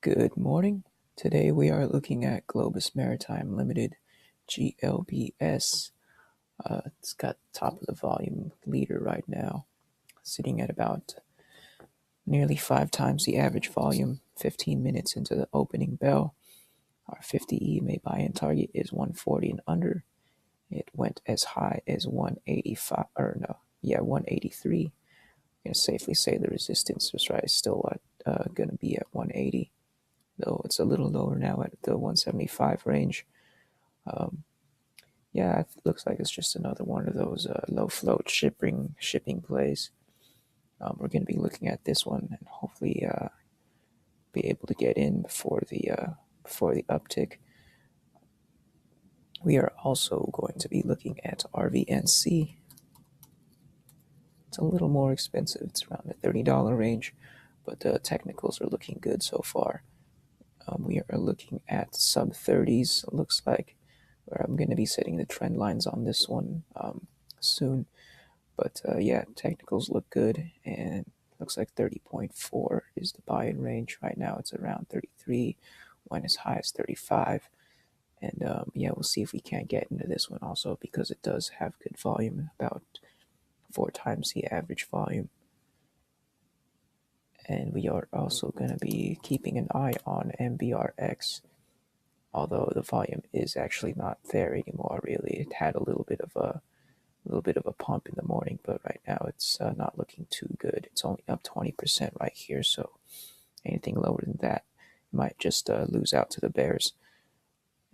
Good morning. Today we are looking at Globus Maritime Limited, GLBS. It's got top of the volume leader right now, sitting at about nearly 5 times the average volume, 15 minutes into the opening bell. Our 50 EMA buy-in target is 140 and under. It went as high as 183. I'm going to safely say the resistance was right, still going to be at 180. Though it's a little lower now at the 175 range. Yeah, it looks like it's just another one of those low float shipping plays. We're going to be looking at this one and hopefully be able to get in before the uptick. We are also going to be looking at RVNC. It's a little more expensive. It's around the $30 range, but the technicals are looking good so far. We are looking at sub 30s, it looks like, where I'm going to be setting the trend lines on this one soon. But yeah, technicals look good, and looks like 30.4 is the buy-in range. Right now it's around 33, went as high as 35. And yeah, we'll see if we can't get into this one also, because it does have good volume, about 4 times the average volume. And we are also going to be keeping an eye on MBRX, although the volume is actually not there anymore. Really, it had a little bit of a pump in the morning, but right now it's not looking too good. It's only up 20% right here, so anything lower than that might just lose out to the bears.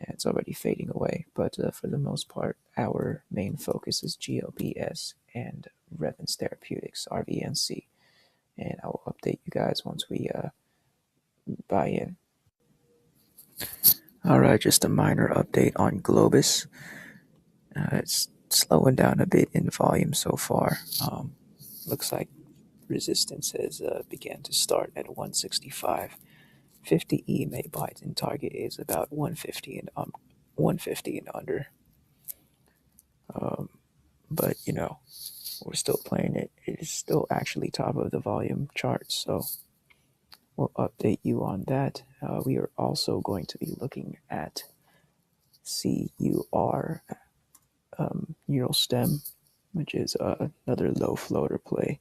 And it's already fading away, but for the most part, our main focus is GLBS and Revens Therapeutics, RVNC. And I will update you guys once we buy in. All right, just a minor update on Globus. It's slowing down a bit in volume so far. Looks like resistance has began to start at 165. 50 EMA buy-in target is about 150 and under. But you know, we're still playing it. It is still actually top of the volume chart, so we'll update you on that. We are also going to be looking at CUR Eurostem, which is another low floater play.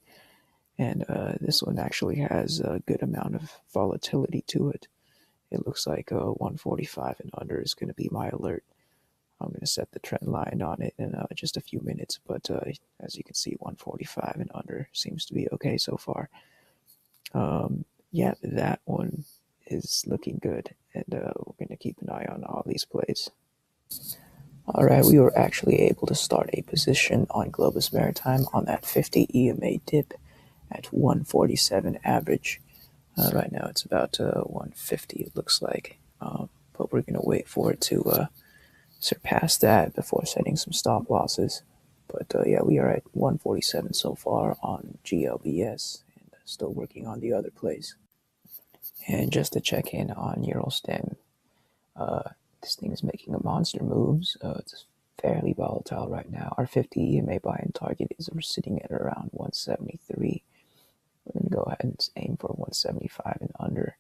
And this one actually has a good amount of volatility to it. It looks like 145 and under is going to be my alert. I'm going to set the trend line on it in just a few minutes, but as you can see, 145 and under seems to be okay so far. Yeah, that one is looking good, and we're going to keep an eye on all these plays. All right, we were actually able to start a position on Globus Maritime on that 50 EMA dip at 147 average. Right now it's about 150, it looks like, but we're going to wait for it to surpass that before setting some stop losses. But yeah, we are at 147 so far on GLBS, and still working on the other plays. And just to check in on Eurostem, this thing is making a monster moves. It's fairly volatile right now. Our 50 EMA buy-in target is sitting at around 173. We're going to go ahead and aim for 175 and under.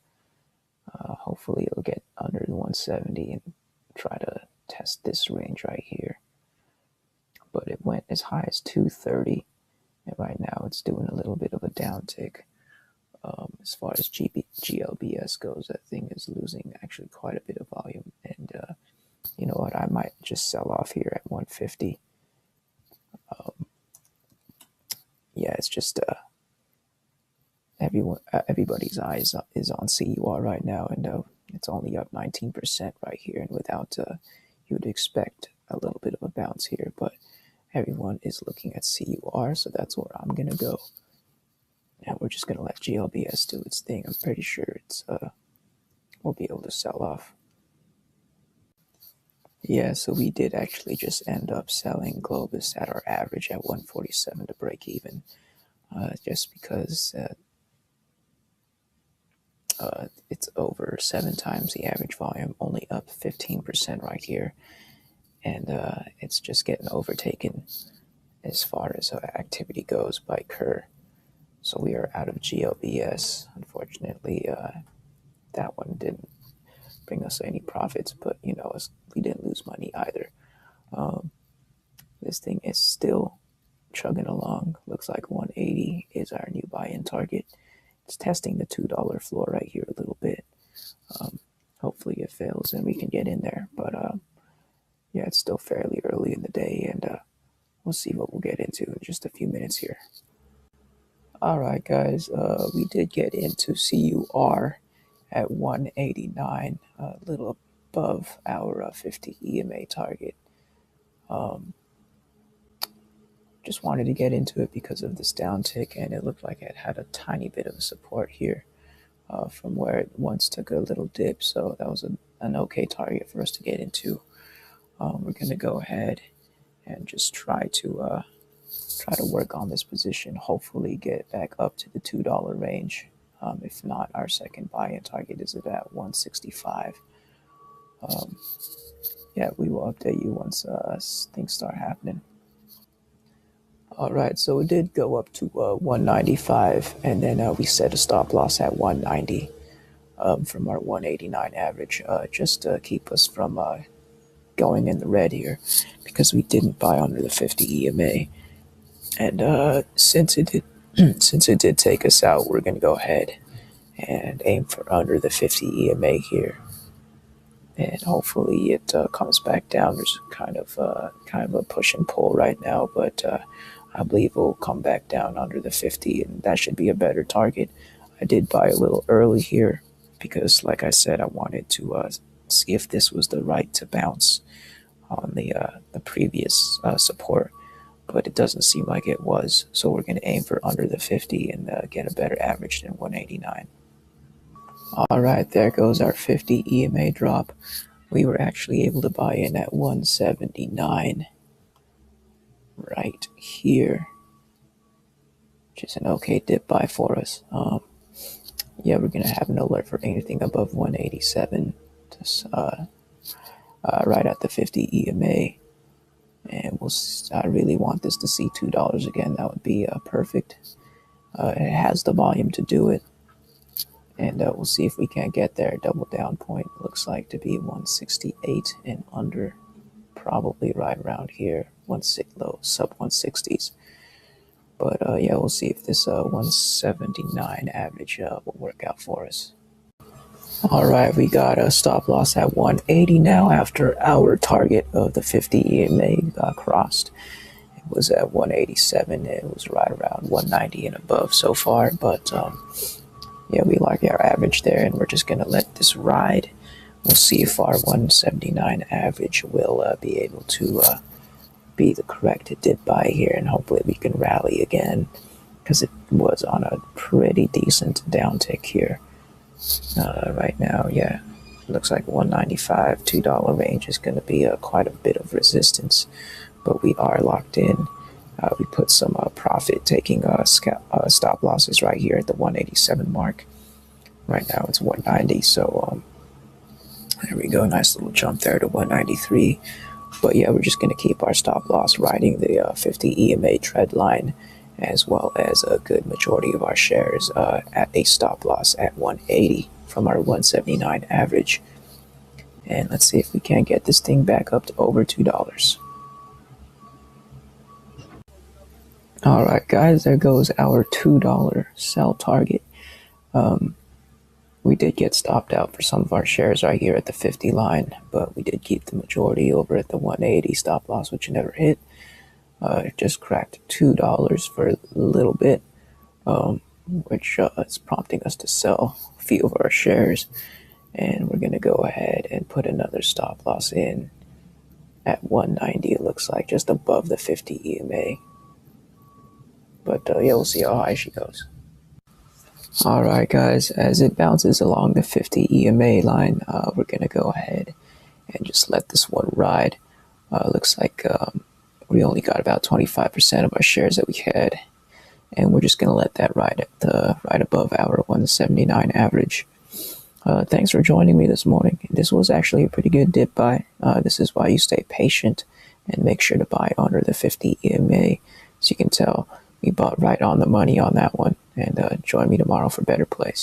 Hopefully it'll get under the 170 and try to test this range right here. But it went as high as 230, and right now it's doing a little bit of a downtick. As far as GLBS goes, that thing is losing actually quite a bit of volume, and you know what, I might just sell off here at 150. Yeah, it's just everybody's eyes is on CUR right now, and it's only up 19% right here, and without you would expect a little bit of a bounce here, but everyone is looking at CUR, so that's where I'm gonna go. And we're just gonna let GLBS do its thing. I'm pretty sure it's we'll be able to sell off. Yeah, so we did actually just end up selling Globus at our average at 147 to break even, just because it's over 7 times the average volume, only up 15% right here, and it's just getting overtaken as far as activity goes by CUR. So we are out of GLBS, unfortunately. that one didn't bring us any profits, but we didn't lose money either. This thing is still chugging along. Looks like 180 is our new buy-in target. It's testing the $2 floor right here a little bit. Hopefully it fails and we can get in there. But yeah, it's still fairly early in the day, and we'll see what we'll get into in just a few minutes here. All right, guys, we did get into CUR at 189, a little above our 50 EMA target. Just wanted to get into it because of this downtick, and it looked like it had a tiny bit of support here from where it once took a little dip. So that was an okay target for us to get into. We're going to go ahead and just try to work on this position, hopefully get back up to the $2 range. If not, our second buy-in target is at 165. Yeah, we will update you once things start happening. All right, so it did go up to 195, and then we set a stop loss at 190 from our 189 average, just to keep us from going in the red here, because we didn't buy under the 50 EMA. And since it did take us out, we're going to go ahead and aim for under the 50 EMA here, and hopefully it comes back down. There's kind of a push and pull right now, but I believe it will come back down under the 50, and that should be a better target. I did buy a little early here because, like I said, I wanted to see if this was the right to bounce on the previous support, but it doesn't seem like it was. So we're going to aim for under the 50 and get a better average than 189. All right, there goes our 50 EMA drop. We were actually able to buy in at 179 right here, which is an okay dip buy for us. Yeah, we're going to have an alert for anything above 187, just right at the 50 EMA. And I really want this to see $2 again. That would be perfect. It has the volume to do it. And we'll see if we can't get there. Double down point looks like to be 168 and under, probably right around here, low sub 160s. But yeah, we'll see if this 179 average will work out for us. All right, we got a stop loss at 180 now after our target of the 50 EMA got crossed. It was at 187. It was right around 190 and above so far, but yeah, we like our average there, and we're just going to let this ride. We'll see if our 179 average will be able to be the correct dip buy here, and hopefully we can rally again, because it was on a pretty decent downtick here. Right now, yeah, it looks like 195, $2 range is going to be quite a bit of resistance, but we are locked in. We put some profit taking stop losses right here at the 187 mark. Right now it's 190, so there we go, nice little jump there to 193. But yeah, we're just going to keep our stop loss riding the 50 EMA trend line, as well as a good majority of our shares at a stop loss at 180 from our 179 average. And let's see if we can't get this thing back up to over $2. All right, guys, there goes our $2 sell target. We did get stopped out for some of our shares right here at the 50 line, but we did keep the majority over at the 180 stop loss, which never hit. It just cracked $2 for a little bit, which is prompting us to sell a few of our shares. And we're going to go ahead and put another stop loss in at 190, it looks like, just above the 50 EMA. But yeah, we'll see how high she goes. All right, guys, as it bounces along the 50 EMA line, we're going to go ahead and just let this one ride. Looks like we only got about 25% of our shares that we had, and we're just going to let that ride at right above our 179 average. Thanks for joining me this morning. This was actually a pretty good dip buy. This is why you stay patient and make sure to buy under the 50 EMA. As you can tell, we bought right on the money on that one. And join me tomorrow for better plays.